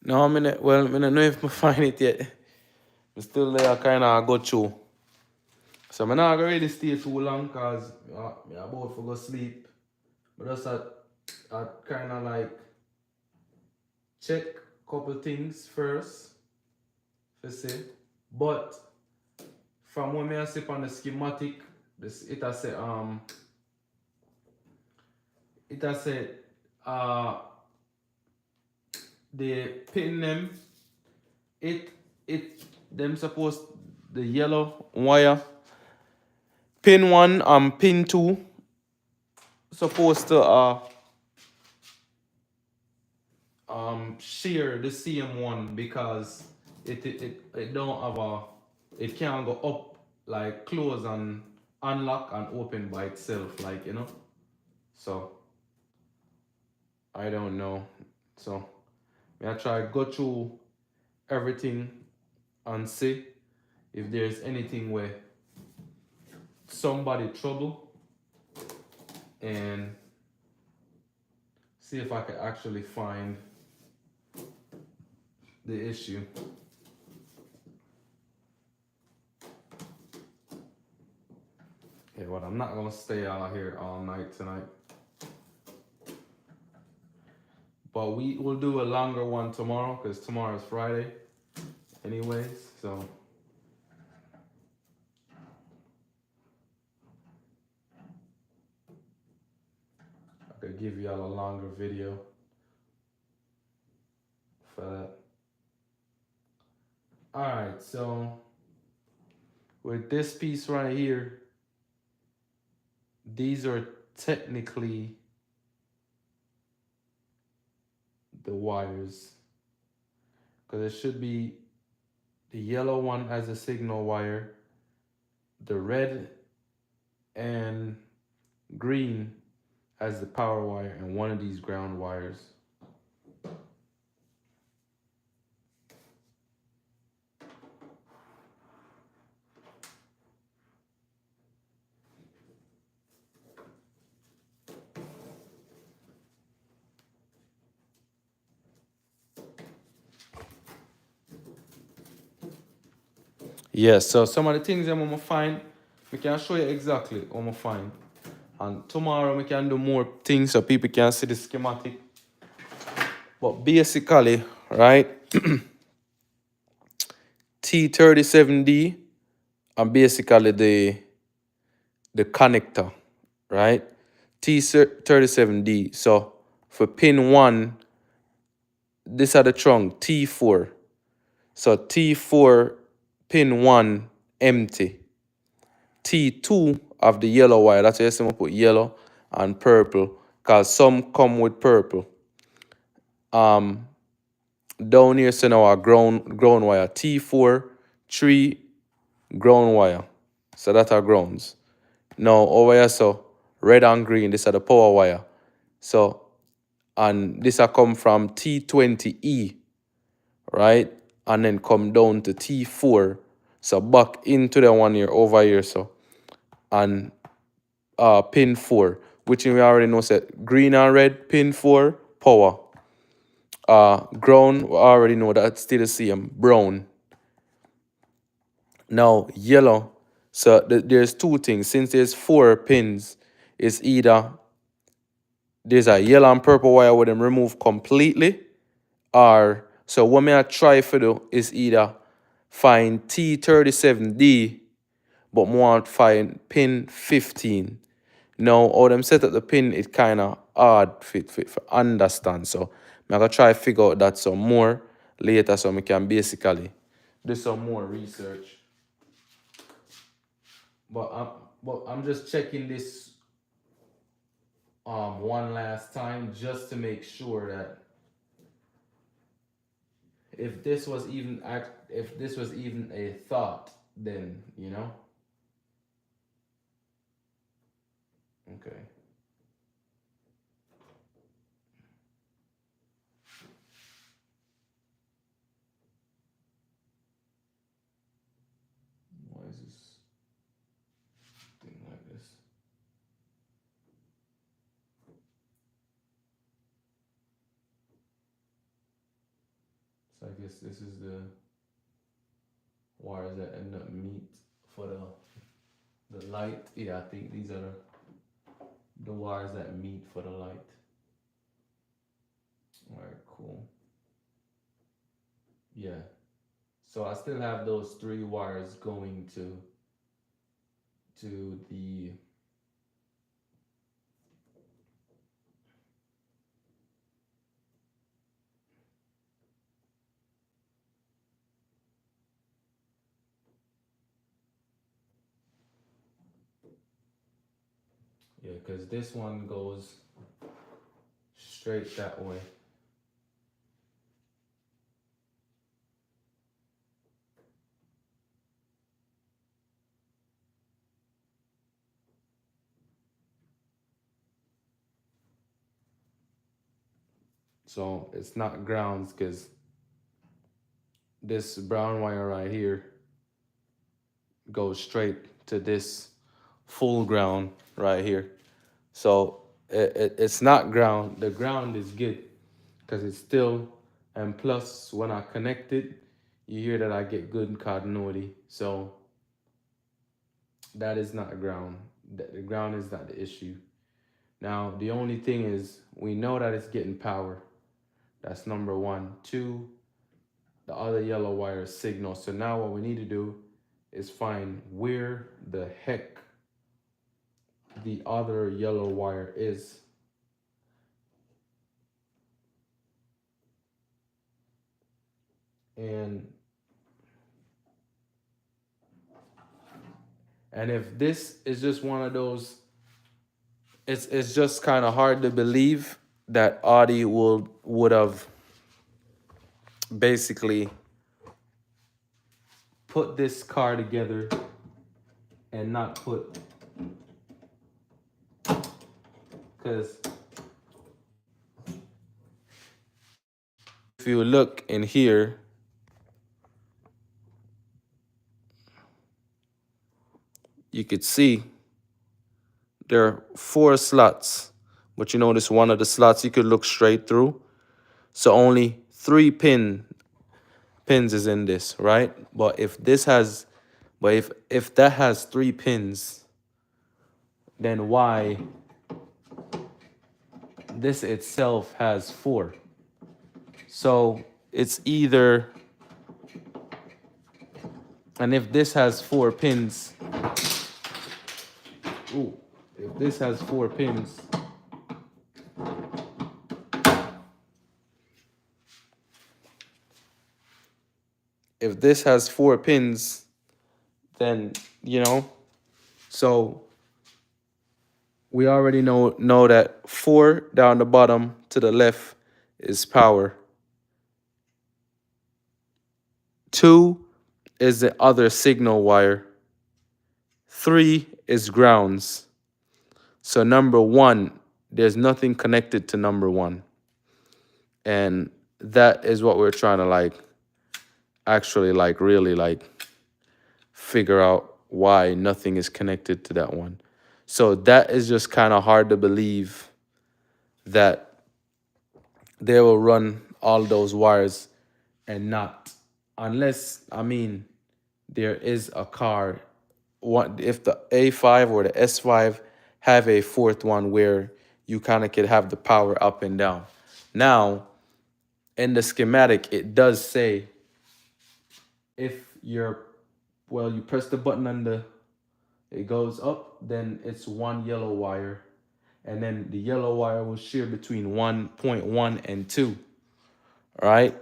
No, I don't know if I find it yet. I'm still there kind of go through. So I'm not going to really stay too long because I'm about to go sleep. But just I kind of like check a couple things first, to see. But from when I see on the schematic, it has said uh the pin them it it them supposed the yellow wire pin 1 and pin 2 supposed to share the same one because it don't have it can't go up like close and unlock and open by itself, like, you know. So I don't know. So I try go through everything and see if there's anything where somebody trouble, and see if I can actually find the issue. Yeah, but I'm not gonna stay out here all night tonight. But we will do a longer one tomorrow because tomorrow is Friday anyways, so I could give y'all a longer video for that. Alright, so with this piece right here, these are technically the wires, because it should be the yellow one as a signal wire, the red and green as the power wire, and one of these ground wires. Yes, so some of the things I'm gonna find, we can show you exactly what I'm gonna find. And tomorrow we can do more things so people can see the schematic. But basically, right, T37D and basically the connector, right? T37D. So for pin 1, this are the trunk, T4. So T4 pin 1 empty. T2 of the yellow wire, that's why I'm put yellow and purple, because some come with purple. Down here, so now our ground wire, T4, 3 ground wire. So that's our grounds. Now over here, so red and green, this are the power wire. So, and this are come from T20E, right? And then come down to T4. So back into the one here over here, so. And pin 4, which we already know said green and red, pin 4, power. Ground, we already know that's still the same, brown. Now yellow, so there's two things. Since there's 4 pins, it's either there's a yellow and purple wire with them removed completely, or so what me I try for do is either find T37D, but more find pin 15. Now, how them set up the pin, it kind of hard fit for understand. So I'm gonna try figure out that some more later, so we can basically do some more research. But I'm just checking this one last time just to make sure that if this was even a thought, then you know. Okay. Why is this thing like this? So I guess this is the wires that end up meet for the light. Yeah, I think these are the wires that meet for the light. All right, cool. Yeah. So I still have those three wires going to the yeah, because this one goes straight that way. So it's not grounds because this brown wire right here goes straight to this full ground right here. So it's not ground. The ground is good because it's still, and plus when I connect it, you hear that I get good continuity. So that is not ground. The ground is not the issue. Now, the only thing is we know that it's getting power. That's number one. Two, the other yellow wire is signal. So now what we need to do is find where the heck the other yellow wire is. And if this is just one of those, it's just kind of hard to believe that Audi would have basically put this car together and not put, because if you look in here, you could see there are 4 slots, but you notice one of the slots you could look straight through. So only 3 pins is in this, right? But if if that has 3 pins, then why this itself has 4? So it's either, and if this has 4 pins, if this has 4 pins, if this has 4 pins, then, so we already know that 4 down the bottom to the left is power. 2 is the other signal wire. 3 is grounds. So number 1, there's nothing connected to number 1. And that is what we're trying to actually really figure out why nothing is connected to that one. So that is just kind of hard to believe that they will run all those wires and not, unless, there is a car, if the A5 or the S5 have a 4th one where you kind of could have the power up and down. Now, in the schematic, it does say if you press the button and it goes up, then it's 1 yellow wire. And then the yellow wire will share between 1.1 and 2. All right.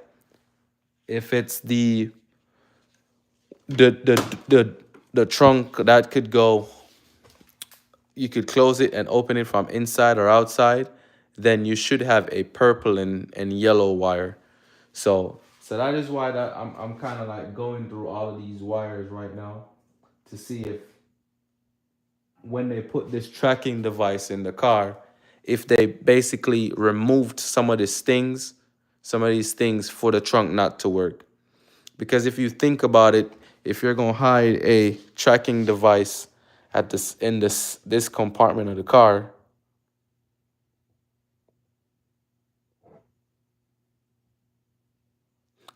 If it's the trunk, that could go, you could close it and open it from inside or outside, then you should have a purple and yellow wire. So that is why that I'm kind of going through all of these wires right now to see if, when they put this tracking device in the car, if they basically removed some of these things for the trunk not to work. Because if you think about it, if you're gonna hide a tracking device at this compartment of the car,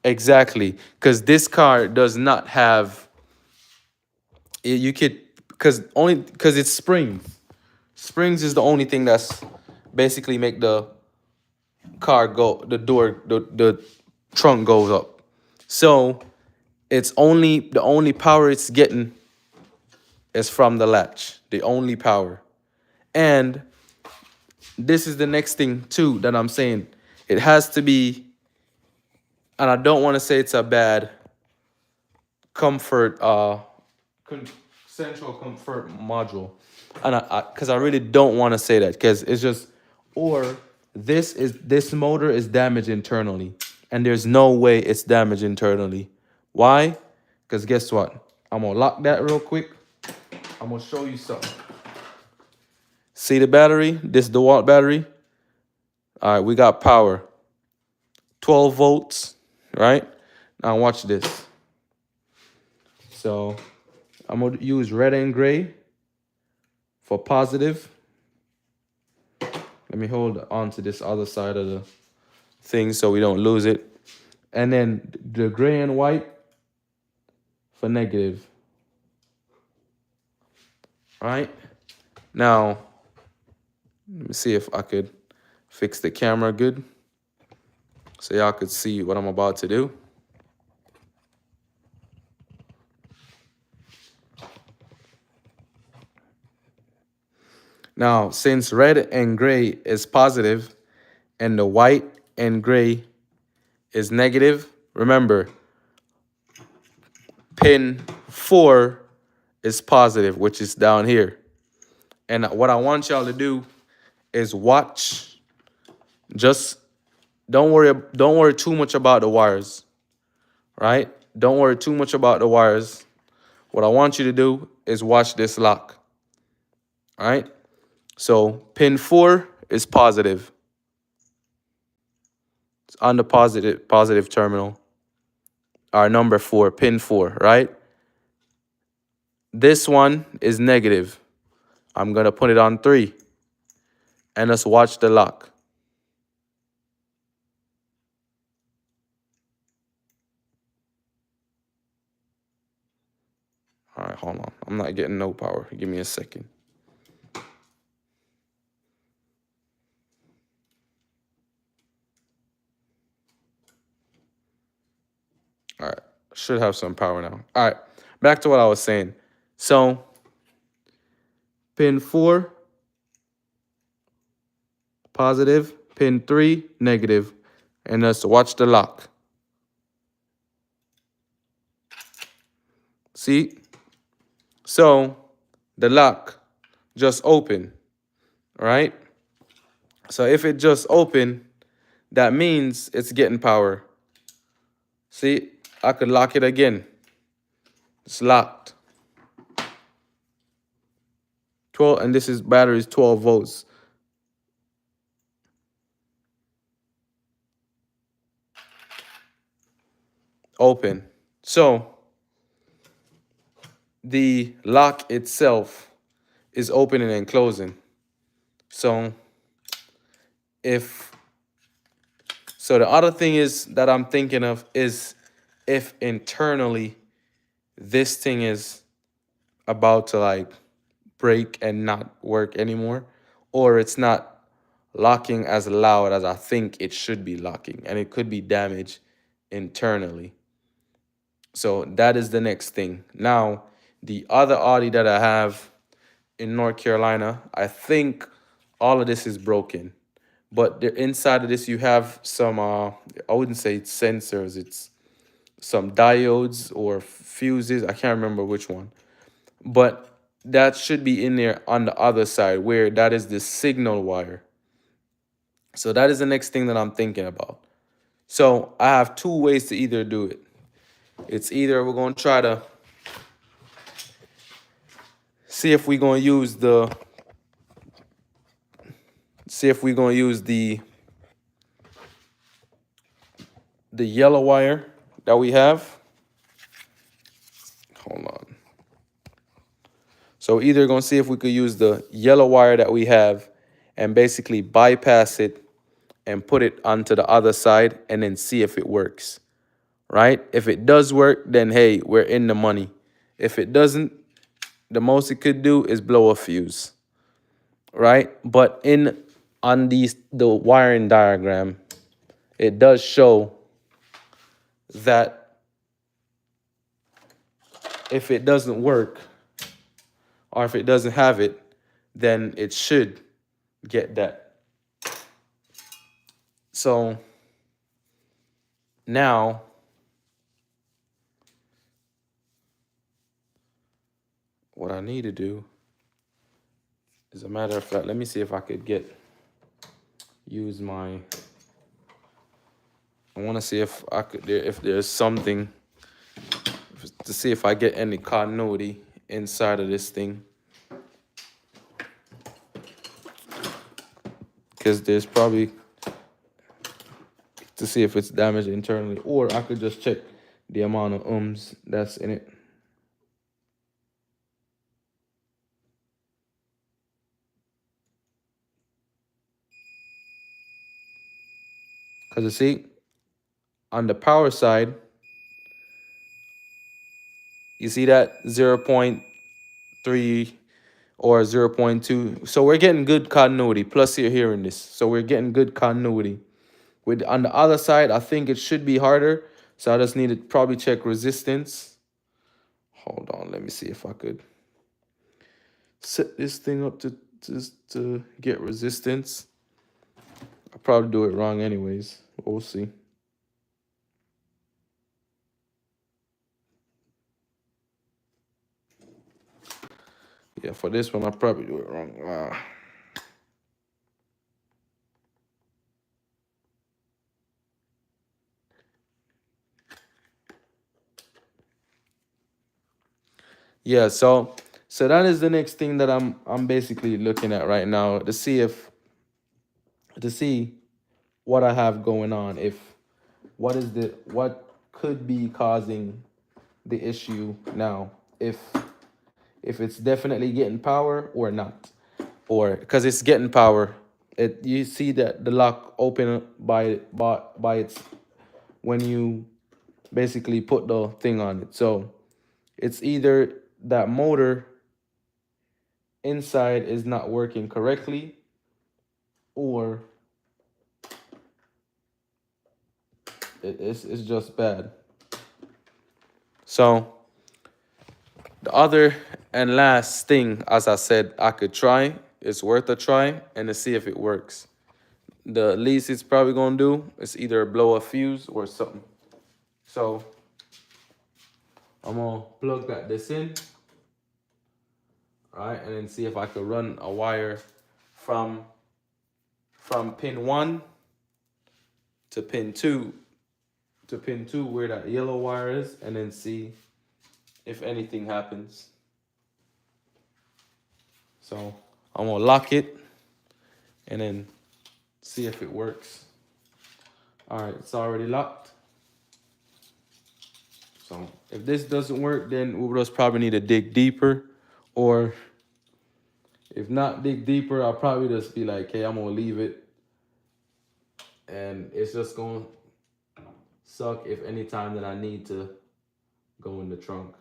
Exactly, because this car does not have you could because it's springs. Springs is the only thing that's basically make the car go the trunk goes up. So it's only the only power it's getting is from the latch. The only power. And this is the next thing too that I'm saying. It has to be, and I don't want to say it's a bad comfort central comfort module, and I because I really don't want to say that because it's just, or this motor is damaged internally and there's no way it's damaged internally. Why? Because guess what, I'm gonna lock that real quick. I'm gonna show you something. See the battery, this DeWalt battery. All right, we got power, 12 volts, right? Now watch this. So I'm gonna use red and gray for positive. Let me hold on to this other side of the thing so we don't lose it. And then the gray and white for negative. All right? Now, let me see if I could fix the camera good so y'all could see what I'm about to do. Now, since red and gray is positive and the white and gray is negative, remember, pin 4 is positive, which is down here. And what I want y'all to do is watch. Just don't worry too much about the wires, right? Don't worry too much about the wires. What I want you to do is watch this lock. All right? So pin 4 is positive. It's on the positive terminal. Our number 4, pin 4, right? This one is negative. I'm going to put it on 3. And let's watch the lock. All right, hold on. I'm not getting no power. Give me a second. All right, should have some power now. All right, back to what I was saying. So, pin 4, positive, pin 3, negative, and let's watch the lock. See? So, the lock just open, right? So if it just open, that means it's getting power. See, I could lock it again. It's locked. 12, and this is battery is 12 volts. Open. So the lock itself is opening and closing. So the other thing is that I'm thinking of is if internally this thing is about to like break and not work anymore, or it's not locking as loud as I think it should be locking, and it could be damaged internally. So that is the next thing. Now, the other Audi that I have in North Carolina, I think all of this is broken. But the inside of this, you have some, I wouldn't say it's sensors, it's some diodes or fuses. I can't remember which one. But that should be in there on the other side where that is the signal wire. So that is the next thing that I'm thinking about. So I have two ways to either do it. It's either we're going to try to see if we're going to use the yellow wire that we have. Hold on. So either going to see if we could use the yellow wire that we have and basically bypass it and put it onto the other side and then see if it works. right? If it does work, then hey, we're in the money. If it doesn't, the most it could do is blow a fuse, right? But on the wiring diagram, it does show that if it doesn't work or if it doesn't have it, then it should get that. So now what I need to do, as a matter of fact, let me see if I could use my, I want to see if I could, if there's something to see if I get any continuity inside of this thing. Because there's probably, to see if it's damaged internally, or I could just check the amount of ohms that's in it. Because you see, on the power side, you see that 0.3 or 0.2. So we're getting good continuity. Plus you're hearing this. So we're getting good continuity. On the other side, I think it should be harder. So I just need to probably check resistance. Hold on, let me see if I could set this thing up to get resistance. I'll probably do it wrong anyways. We'll see. Yeah, for this one, I'll probably do it wrong. Yeah, so that is the next thing that I'm basically looking at right now to see what I have going on, if what could be causing the issue now, if it's definitely getting power or not, or because it's getting power. You see that the lock open by its, when you basically put the thing on it. So it's either that motor inside is not working correctly, or it's just bad. So the other and last thing, as I said, I could try. It's worth a try and to see if it works. The least it's probably gonna do is either blow a fuse or something. So I'm gonna plug this in, all right, and then see if I could run a wire from pin 1 to pin 2 where that yellow wire is, and then see if anything happens. So I'm gonna lock it and then see if it works. All right, it's already locked. So if this doesn't work, then we'll just probably need to dig deeper, or if not dig deeper, I'll probably just be like, hey, I'm gonna leave it, and it's just gonna suck if any time that I need to go in the trunk.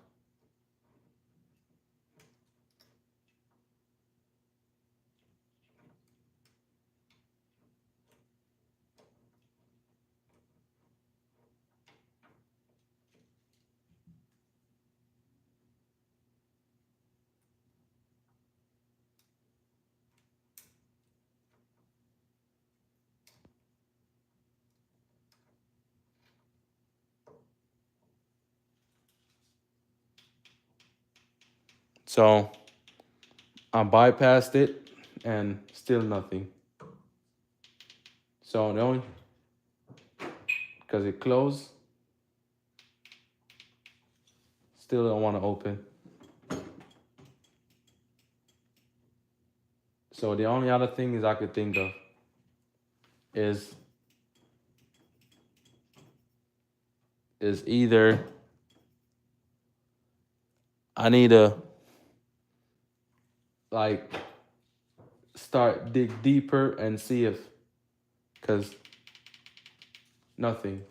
So I bypassed it and still nothing. So the only, because it closed, still don't want to open. So the only other thing is I could think of is either I need to like start dig deeper and see if, because nothing.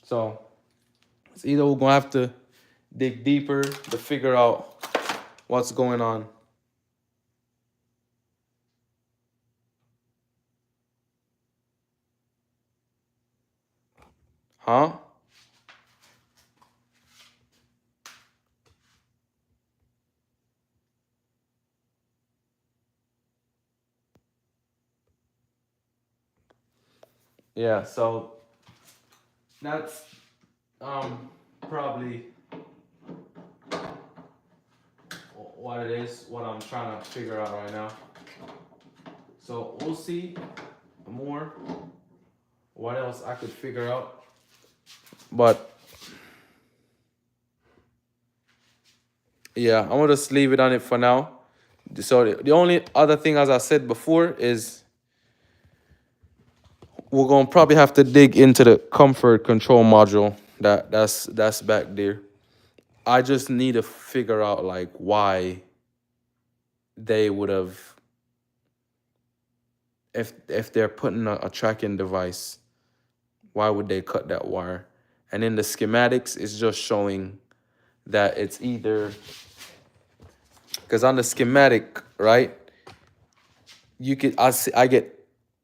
So it's either we're gonna have to dig deeper to figure out what's going on. Huh? Yeah, so that's probably what it is, what I'm trying to figure out right now. So we'll see more what else I could figure out. But yeah, I'm gonna just leave it on it for now. So the only other thing, as I said before, is we're gonna probably have to dig into the comfort control module that's back there. I just need to figure out like why they would have, if they're putting a tracking device, why would they cut that wire? And in the schematics, it's just showing that it's either, because on the schematic, right, you could I get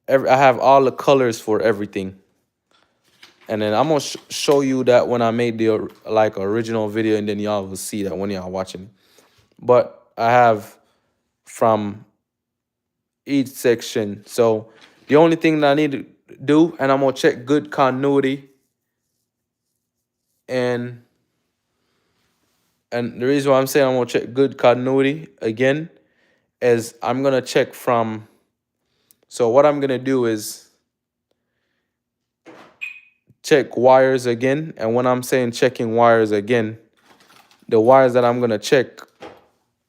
I have all the colors for everything. And then I'm gonna show you that when I made the like original video, and then y'all will see that when y'all watching. But I have from each section. So the only thing that I need to do, and I'm gonna check good continuity. And the reason why I'm saying I'm gonna check good continuity again is I'm gonna check from. So what I'm gonna do is check wires again. And when I'm saying checking wires again, the wires that I'm gonna check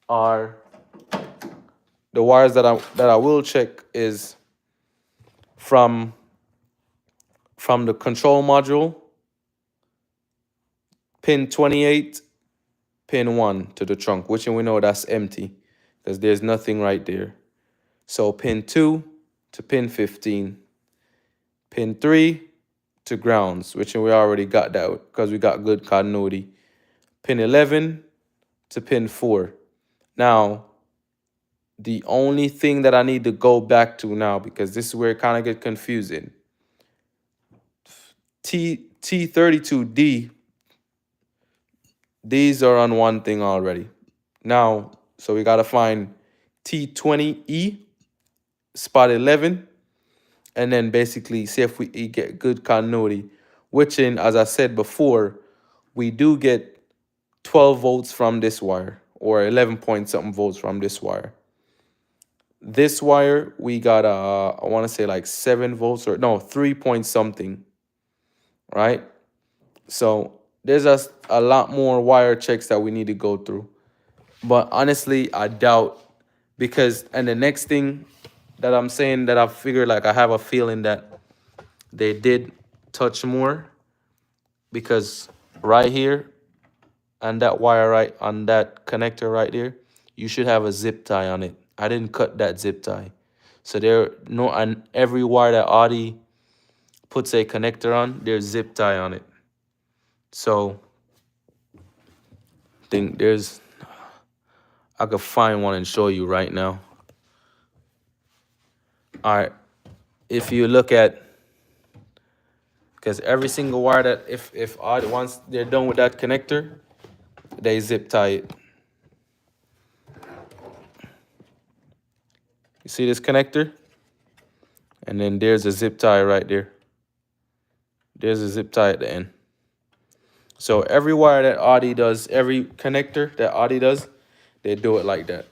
are the wires that I will check is from the control module, pin 28, pin 1 to the trunk, which we know that's empty because there's nothing right there. So pin 2 to pin 15, pin 3 to grounds, which we already got that because we got good continuity. Pin 11 to pin 4. Now, the only thing that I need to go back to now, because this is where it kind of get confusing. T32D, these are on one thing already. Now, so we got to find T20E, spot 11, and then basically see if we get good continuity, which in, as I said before, we do get 12 volts from this wire, or 11 point something volts from this wire. This wire, we got, I want to say like 7 volts, or no, 3 point something, right? So there's a lot more wire checks that we need to go through. But honestly, I doubt, because, and the next thing that I'm saying that I figured, like I have a feeling that they did touch more, because right here and that wire right on that connector right there, you should have a zip tie on it. I didn't cut that zip tie. So there no, and every wire that Audi puts a connector on, there's zip tie on it. So I think I could find one and show you right now. All right, if you look at, because every single wire that if Audi, once they're done with that connector, they zip tie it. You see this connector? And then there's a zip tie right there. There's a zip tie at the end. So every wire that Audi does, every connector that Audi does, they do it like that.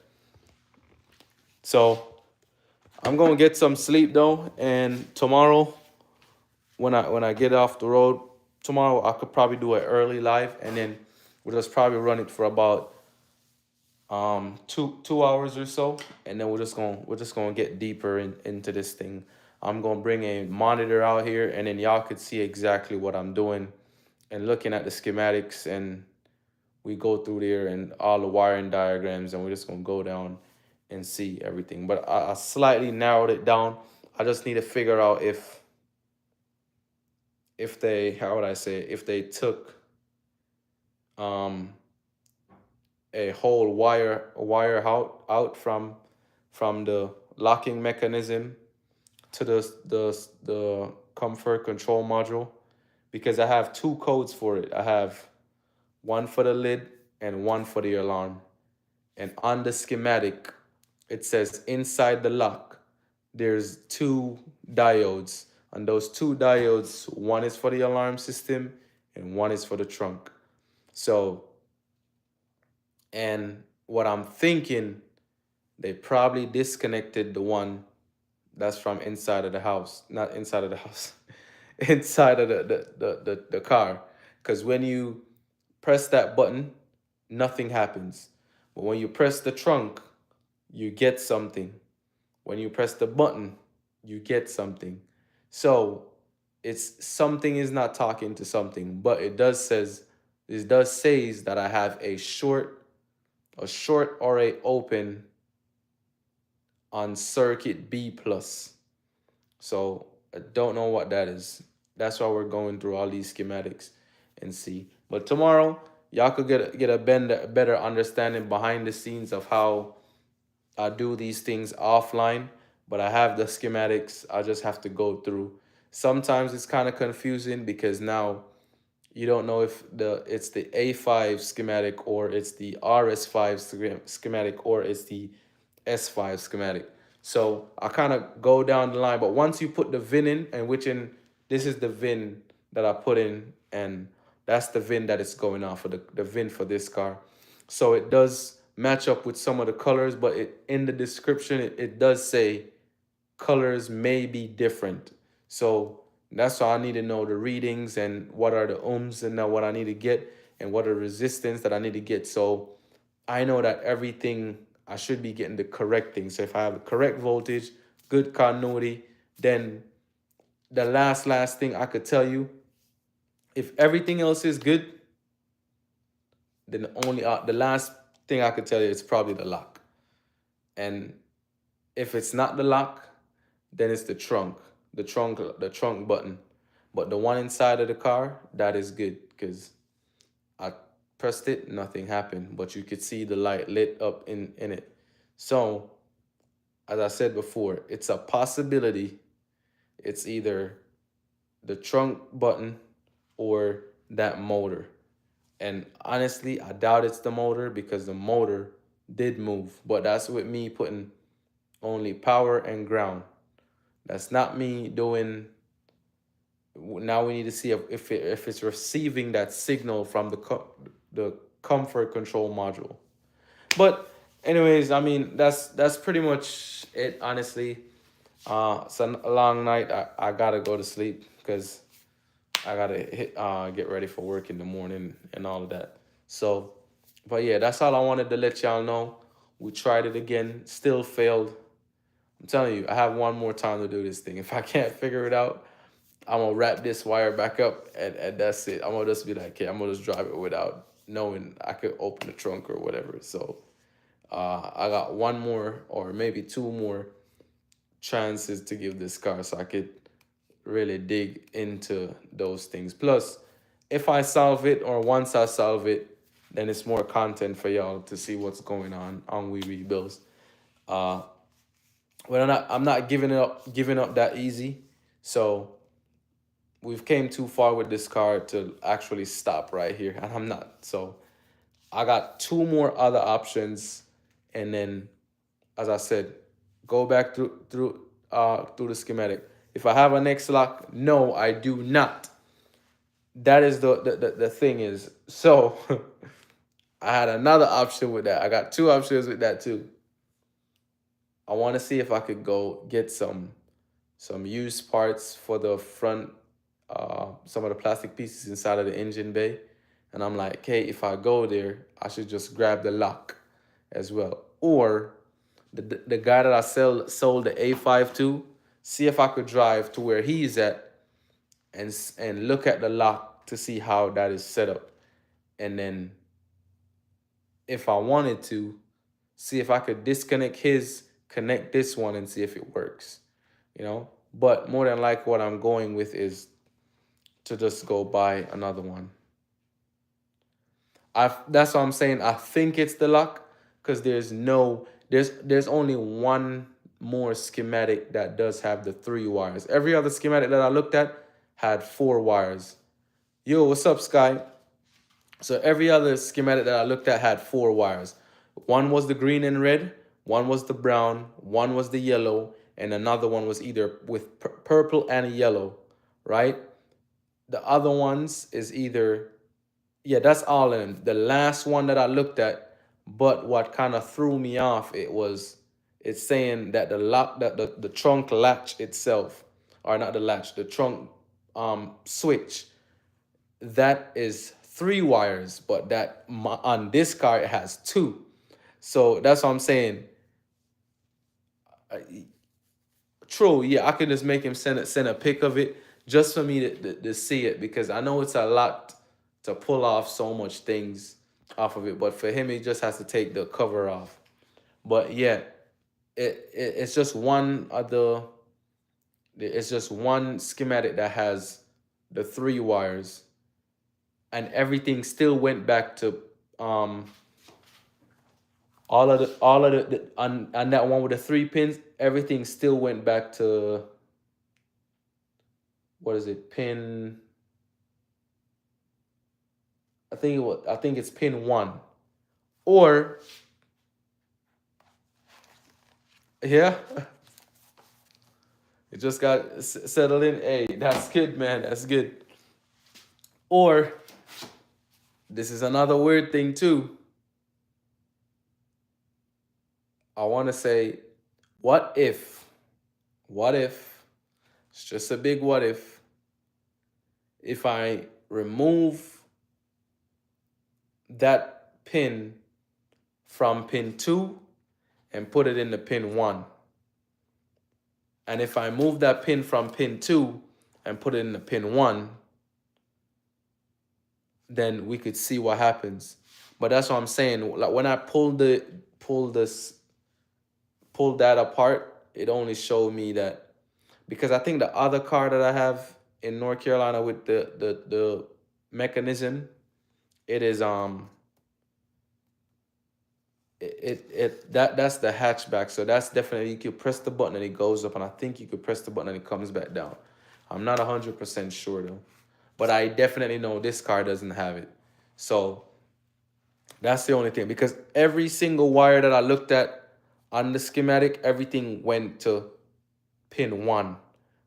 So I'm gonna get some sleep though, and tomorrow, when I get off the road, tomorrow I could probably do an early live, and then we'll just probably run it for about 2 hours or so, and then we're just gonna get deeper into this thing. I'm gonna bring a monitor out here, and then y'all could see exactly what I'm doing and looking at the schematics, and we go through there and all the wiring diagrams, and we're just gonna go down and see everything. But I slightly narrowed it down. I just need to figure out if if they, how would I say it? If they took um a whole wire out from the locking mechanism to the comfort control module, because I have two codes for it. I have one for the lid and one for the alarm. And on the schematic, it says inside the lock, there's two diodes. And those two diodes, one is for the alarm system and one is for the trunk. So, and what I'm thinking, they probably disconnected the one that's from inside of the house, not inside of the house, inside of the car. Because when you press that button, nothing happens. But when you press the trunk, you get something. When you press the button, you get something. So it's something is not talking to something, but it does says that I have a short or a open on circuit B plus. So I don't know what that is. That's why we're going through all these schematics and see. But tomorrow, y'all could get a better understanding behind the scenes of how I do these things offline. But I have the schematics. I just have to go through. Sometimes it's kind of confusing because now you don't know if it's the A5 schematic or it's the RS5 schematic or it's the S5 schematic. So I kind of go down the line, but once you put the VIN in, and this is the VIN that I put in, and that's the VIN that it's going off for the VIN for this car. So it does match up with some of the colors, but in the description, it does say colors may be different. So that's why I need to know the readings and what are the ohms and what I need to get and what are the resistance that I need to get. So I know that everything I should be getting the correct thing. So if I have the correct voltage, good continuity, then the last thing I could tell you, if everything else is good, then the last thing I could tell you is probably the lock. And if it's not the lock, then it's the trunk button. But the one inside of the car, that is good because I pressed it, nothing happened, but you could see the light lit up in it. So, as I said before, it's a possibility. It's either the trunk button or that motor. And honestly, I doubt it's the motor because the motor did move. But that's with me putting only power and ground. That's not me doing. Now we need to see if it's receiving that signal from the comfort control module. But anyways, I mean that's pretty much it. Honestly, it's a long night. I gotta go to sleep because I gotta get ready for work in the morning and all of that. So, but yeah, that's all I wanted to let y'all know. We tried it again, still failed. I'm telling you, I have one more time to do this thing. If I can't figure it out, I'm gonna wrap this wire back up and that's it. I'm gonna just be like, okay, I'm gonna just drive it without knowing I could open the trunk or whatever. So I got one more or maybe two more chances to give this car so I could really dig into those things. Plus, if I solve it or once I solve it, then it's more content for y'all to see what's going on We Rebuildz. Uh, but I'm not giving up that easy. So we've came too far with this car to actually stop right here, and I'm not. So I got two more other options, and then, as I said, go back through the schematic. If I have a next lock, no, I do not. That is the thing is. So I had another option with that. I got two options with that too. I want to see if I could go get some used parts for the front, some of the plastic pieces inside of the engine bay. And I'm like, hey, if I go there, I should just grab the lock as well. Or the guy that I sold the A5 to, see if I could drive to where he's at and look at the lock to see how that is set up. And then if I wanted to, see if I could disconnect his, connect this one and see if it works, you know? But more than like what I'm going with is to just go buy another one. That's what I'm saying. I think it's the lock because there's only one more schematic that does have the 3 wires. Every other schematic that I looked at had 4 wires. Yo, what's up, Sky? So every other schematic that I looked at had 4 wires. One was the green and red, one was the brown, one was the yellow, and another one was either with purple and yellow, right? The other ones is either, yeah, that's all in. The last one that I looked at, but what kind of threw me off, it's saying that the lock, that the trunk latch itself, or not the latch, the trunk switch, that is 3 wires, but that on this car it has 2. So that's what I'm saying. True, yeah, I could just make him send a pic of it just for me to see it, because I know it's a lot to pull off so much things off of it. But for him, he just has to take the cover off. But yeah, it's just one of the it's just one schematic that has the 3 wires, and everything still went back to all of the on that one with the 3 pins, everything still went back to, what is it, pin, I think it's pin 1. Or yeah, it just got settled in. Hey, that's good, man. That's good. Or this is another weird thing too. I want to say, what if, it's just a big what if I remove that pin from pin 2 and put it in the pin 1. And if I move that pin from pin 2 and put it in the pin 1, then we could see what happens. But that's what I'm saying. Like when I pulled that apart, it only showed me that, because I think the other car that I have in North Carolina with the mechanism, it is that's the hatchback. So that's definitely, you could press the button and it goes up, and I think you could press the button and it comes back down. I'm not 100% sure though, but I definitely know this car doesn't have it. So that's the only thing, because every single wire that I looked at on the schematic, everything went to pin 1,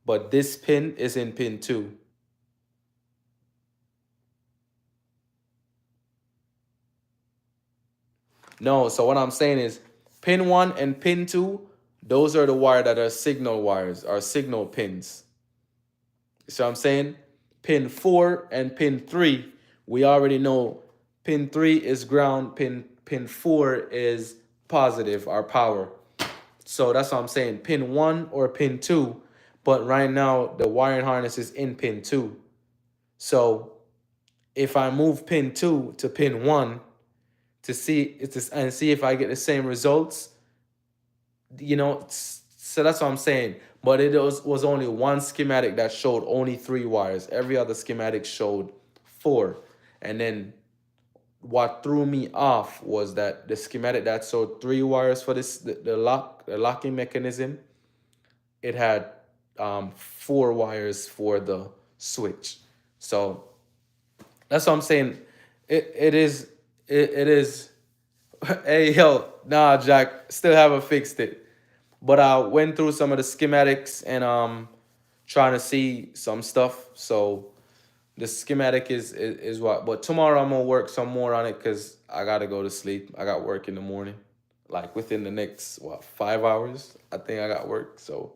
but this pin is in pin 2. No, so what I'm saying is pin 1 and pin 2, those are the wire that are signal wires, are signal pins. So I'm saying pin 4 and pin 3, we already know pin 3 is ground, pin 4 is positive, our power. So that's what I'm saying, pin 1 or pin 2, but right now the wiring harness is in pin 2. So if I move pin 2 to pin 1 to see and see if I get the same results, so that's what I'm saying. But it was only one schematic that showed only 3 wires. Every other schematic showed 4. And then what threw me off was that the schematic that showed 3 wires for the locking mechanism, it had 4 wires for the switch. So that's what I'm saying. It is. Hey yo, nah, Jack, still haven't fixed it. But I went through some of the schematics and trying to see some stuff. So the schematic is what. But tomorrow I'm gonna work some more on it because I gotta go to sleep. I got work in the morning, like within the next 5 hours. I think I got work, so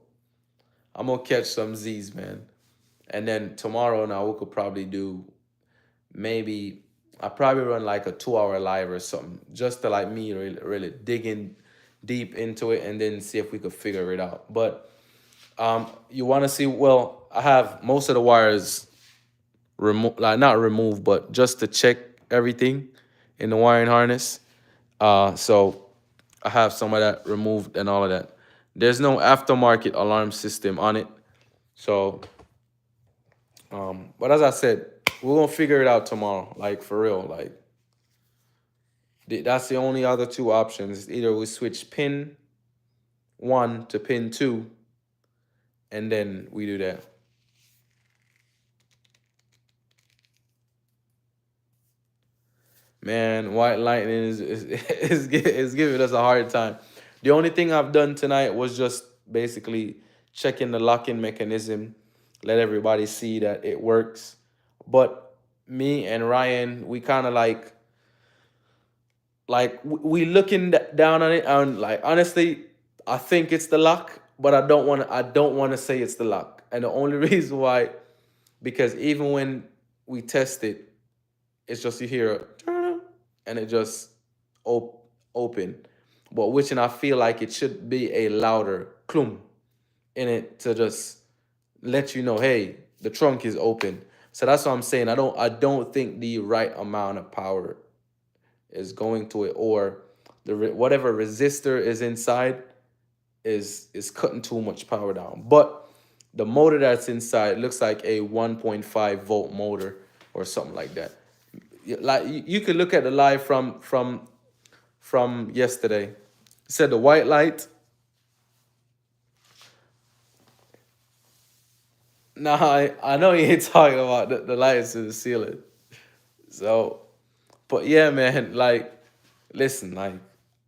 I'm gonna catch some Z's, man. And then tomorrow now we could probably do, maybe I probably run like a 2-hour live or something, just to like me really dig in deep into it and then see if we could figure it out. But you want to see, well, I have most of the wires removed, like not removed, but just to check everything in the wiring harness. So I have some of that removed and all of that. There's no aftermarket alarm system on it, so But as I said, we're gonna figure it out tomorrow. Like for real. Like that's the only other two options. Either we switch pin 1 to pin 2, and then we do that. Man, White Lightning is giving us a hard time. The only thing I've done tonight was just basically checking the locking mechanism, let everybody see that it works. But me and Ryan, we kind of like we looking down on it, and like honestly, I think it's the lock, but I don't want to say it's the lock. And the only reason why, because even when we test it, it's just you hear a and it just open. But which and I feel like it should be a louder clum in it to just let you know, hey, the trunk is open. So that's what I'm saying. I don't think the right amount of power is going to it, or whatever resistor is inside is cutting too much power down. But the motor that's inside looks like a 1.5 volt motor or something like that. Like you could look at the live from yesterday. It said the white light. Nah, I know you ain't talking about the lights in the ceiling. So, but yeah, man, like, listen, like,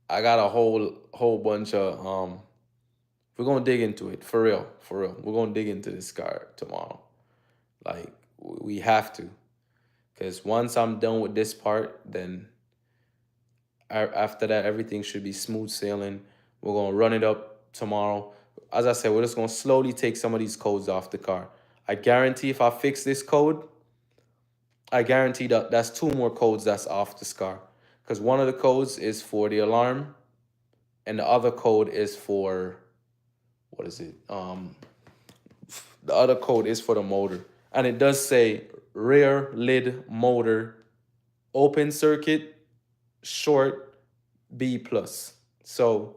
I got a whole bunch of we're gonna dig into it for real, for real. We're gonna dig into this car tomorrow. Like, we have to, because once I'm done with this part, then after that, everything should be smooth sailing. We're gonna run it up tomorrow. As I said, we're just gonna slowly take some of these codes off the car. I guarantee if I fix this code, I guarantee that that's two more codes that's off this car. Because one of the codes is for the alarm, and the other code is for what is it? The other code is for the motor, and it does say rear lid motor, open circuit, short, B plus. So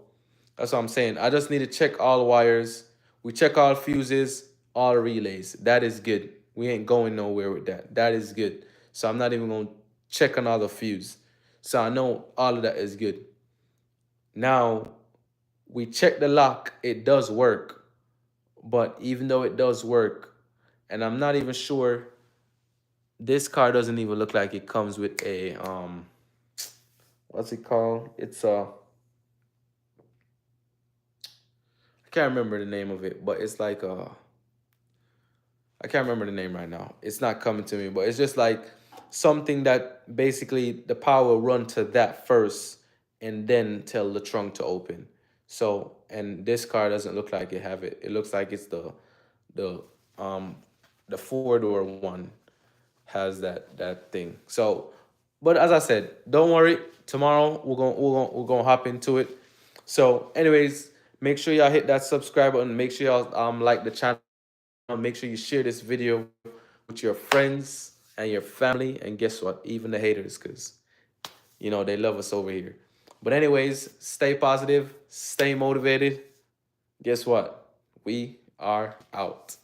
that's what I'm saying. I just need to check all wires. We check all fuses, all relays. That is good. We ain't going nowhere with that. That is good. So I'm not even going to check another fuse. So I know all of that is good. Now, we check the lock. It does work. But even though it does work, and I'm not even sure, this car doesn't even look like it comes with a, what's it called? It's a, I can't remember the name of it, but it's like a, I can't remember the name right now. It's not coming to me, but it's just like something that basically the power will run to that first and then tell the trunk to open. So, and this car doesn't look like it have it. It looks like it's the um the four-door one has that thing. So, but as I said, don't worry. Tomorrow we're gonna hop into it. So, anyways, make sure y'all hit that subscribe button. Make sure y'all like the channel. Make sure you share this video with your friends and your family. And guess what? Even the haters, because, you know, they love us over here. But anyways, stay positive, stay motivated. Guess what? We are out.